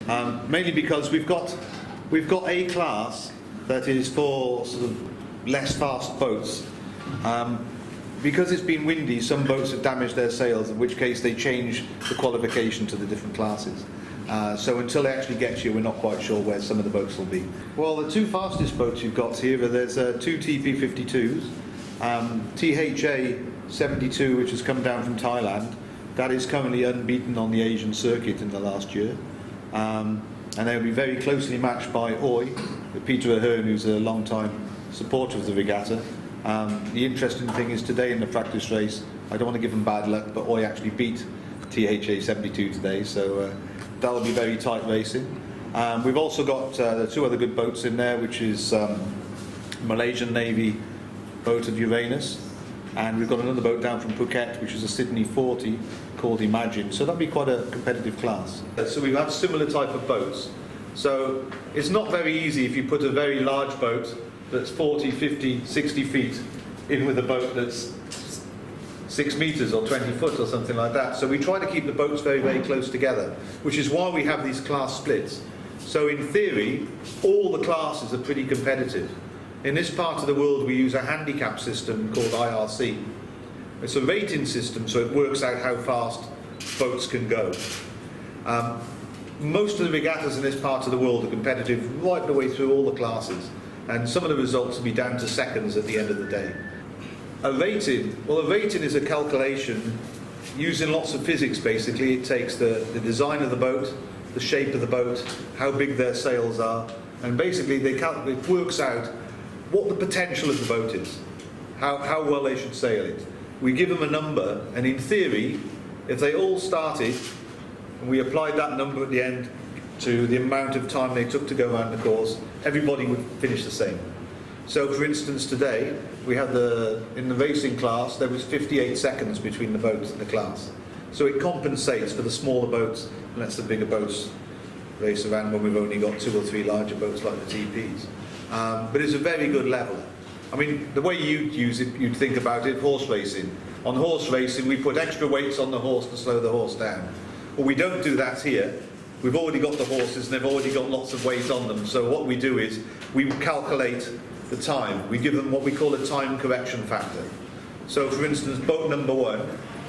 Mainly because we've got a class that is for sort of less fast boats. Because it's been windy, some boats have damaged their sails, in which case they change the qualification to the different classes. So until it actually gets here, we're not quite sure where some of the boats will be. Well, the two fastest boats you've got here, there's two TP52s, THA 72, which has come down from Thailand. That is currently unbeaten on the Asian circuit in the last year. And they'll be very closely matched by Oi, with Peter Ahern, who's a long-time supporter of the regatta. The interesting thing is today in the practice race, I don't want to give them bad luck, but Oi actually beat THA 72 today, so that'll be very tight racing. We've also got two other good boats in there, which is Malaysian Navy boat of Uranus, and we've got another boat down from Phuket, which is a Sydney 40 called Emagine, so that'll be quite a competitive class. So we have similar type of boats. So it's not very easy if you put a very large boat that's 40, 50, 60 feet in with a boat that's 6 meters or 20 foot or something like that. So we try to keep the boats very, very close together, which is why we have these class splits. So in theory, all the classes are pretty competitive. In this part of the world, we use a handicap system called IRC. It's a rating system, so it works out how fast boats can go. Most of the regattas in this part of the world are competitive right the way through all the classes, and some of the results will be down to seconds at the end of the day. A rating, well, a rating is a calculation using lots of physics. Basically, it takes the design of the boat, the shape of the boat, how big their sails are, and basically it works out what the potential of the boat is, how well they should sail it. We give them a number, and in theory, if they all started, and we applied that number at the end to the amount of time they took to go around the course, everybody would finish the same. So for instance, today, we had in the racing class, there was 58 seconds between the boats in the class. So it compensates for the smaller boats and lets the bigger boats race around when we've only got 2 or 3 larger boats like the TPs. But it's a very good leveler. I mean, the way you'd use it, you'd think about it, horse racing. On horse racing, we put extra weights on the horse to slow the horse down. Well, we don't do that here. We've already got the horses and they've already got lots of weight on them. So what we do is we calculate the time. We give them what we call a time correction factor. So for instance, boat number 1,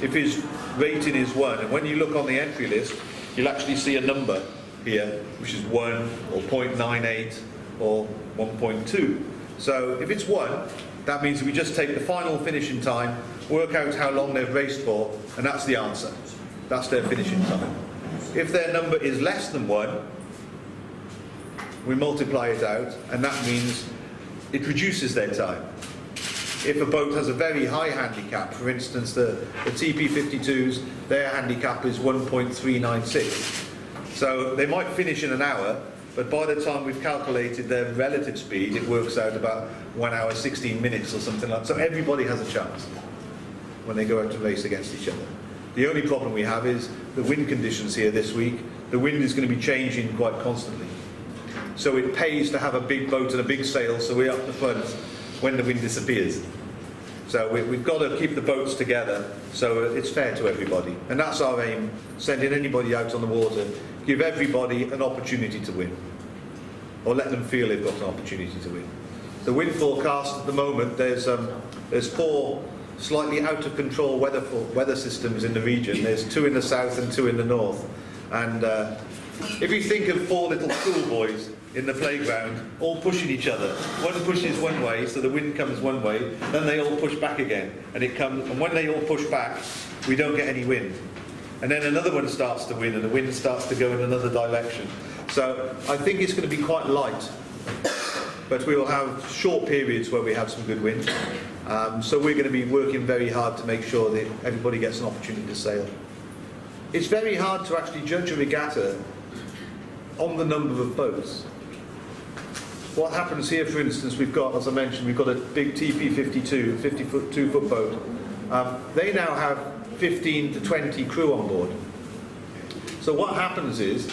if his rating is 1, and when you look on the entry list, you'll actually see a number here, which is 1 or 0.98 or 1.2. So if it's 1, that means we just take the final finishing time, work out how long they've raced for, and that's the answer. That's their finishing time. If their number is less than 1, we multiply it out, and that means it reduces their time. If a boat has a very high handicap, for instance the TP52s, their handicap is 1.396. So they might finish in an hour, but by the time we've calculated their relative speed, it works out about 1 hour 16 minutes or something like that. So everybody has a chance when they go out to race against each other. The only problem we have is the wind conditions here this week. The wind is going to be changing quite constantly. So it pays to have a big boat and a big sail, so we're up the front when the wind disappears. So we've got to keep the boats together so it's fair to everybody. And that's our aim, sending anybody out on the water, give everybody an opportunity to win. Or let them feel they've got an opportunity to win. The wind forecast at the moment, there's 4 slightly out of control weather systems in the region. There's 2 in the south and 2 in the north. And if you think of 4 little schoolboys in the playground, all pushing each other. One pushes one way, so the wind comes one way, then they all push back again. And when they all push back, we don't get any wind. And then another one starts to win, and the wind starts to go in another direction. So I think it's going to be quite light. But we will have short periods where we have some good wind. So we're going to be working very hard to make sure that everybody gets an opportunity to sail. It's very hard to actually judge a regatta on the number of boats. What happens here, for instance, we've got, as I mentioned, we've got a big TP52, 52-foot boat. They now have 15 to 20 crew on board. So what happens is,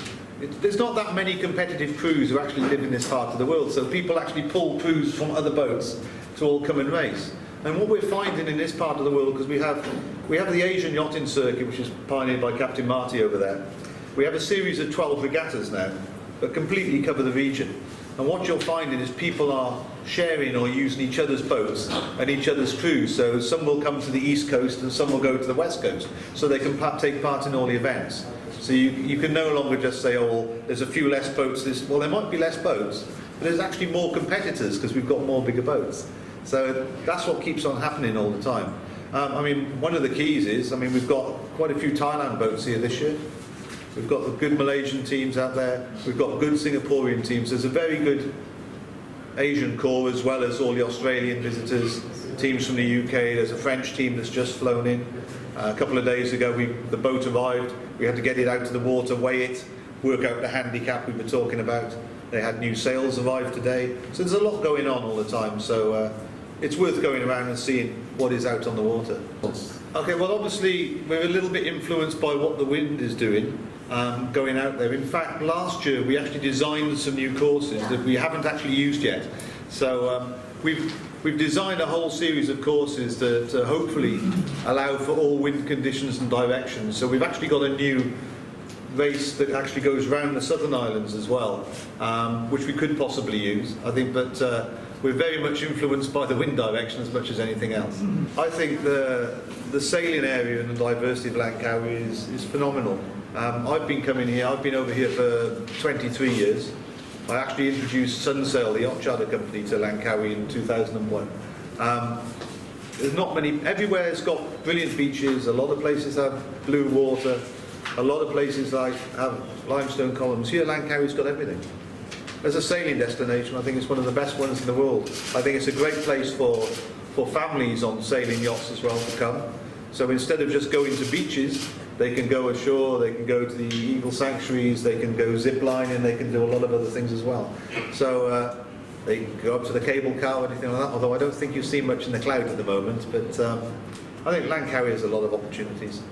there's not that many competitive crews who actually live in this part of the world, so people actually pull crews from other boats to all come and race. And what we're finding in this part of the world, because we have the Asian yachting circuit, which is pioneered by Captain Marty over there, We have a series of 12 regattas now that completely cover the region. And what you're finding is people are sharing or using each other's boats and each other's crews. So some will come to the east coast and some will go to the west coast, so they can take part in all the events. So you can no longer just say, oh, well, there's a few less boats. Well, there might be less boats, but there's actually more competitors because we've got more bigger boats. So that's what keeps on happening all the time. I mean, one of the keys is, I mean, we've got quite a few Thailand boats here this year. We've got the good Malaysian teams out there. We've got good Singaporean teams. There's a very good Asian core, as well as all the Australian visitors, teams from the UK. There's a French team that's just flown in. A couple of days ago, the boat arrived. We had to get it out to the water, weigh it, work out the handicap we were talking about. They had new sails arrive today. So there's a lot going on all the time. So it's worth going around and seeing what is out on the water. Okay, well, obviously, we're a little bit influenced by what the wind is doing. Going out there. In fact, last year we actually designed some new courses that we haven't actually used yet. So we've designed a whole series of courses to hopefully allow for all wind conditions and directions. So we've actually got a new race that actually goes around the southern islands as well, which we could possibly use. I think that we're very much influenced by the wind direction as much as anything else. I think the sailing area and the diversity of Langkawi is phenomenal. I've been coming here, I've been over here for 23 years. I actually introduced Sunsail, the yacht charter company, to Langkawi in 2001. There's not many, everywhere's got brilliant beaches, a lot of places have blue water, a lot of places have limestone columns. Here Langkawi's got everything. As a sailing destination, I think it's one of the best ones in the world. I think it's a great place for families on sailing yachts as well to come. So instead of just going to beaches, they can go ashore, they can go to the eagle sanctuaries, they can go zip lining, they can do a lot of other things as well. So they can go up to the cable car or anything like that, although I don't think you see much in the cloud at the moment, but I think Langkawi has a lot of opportunities.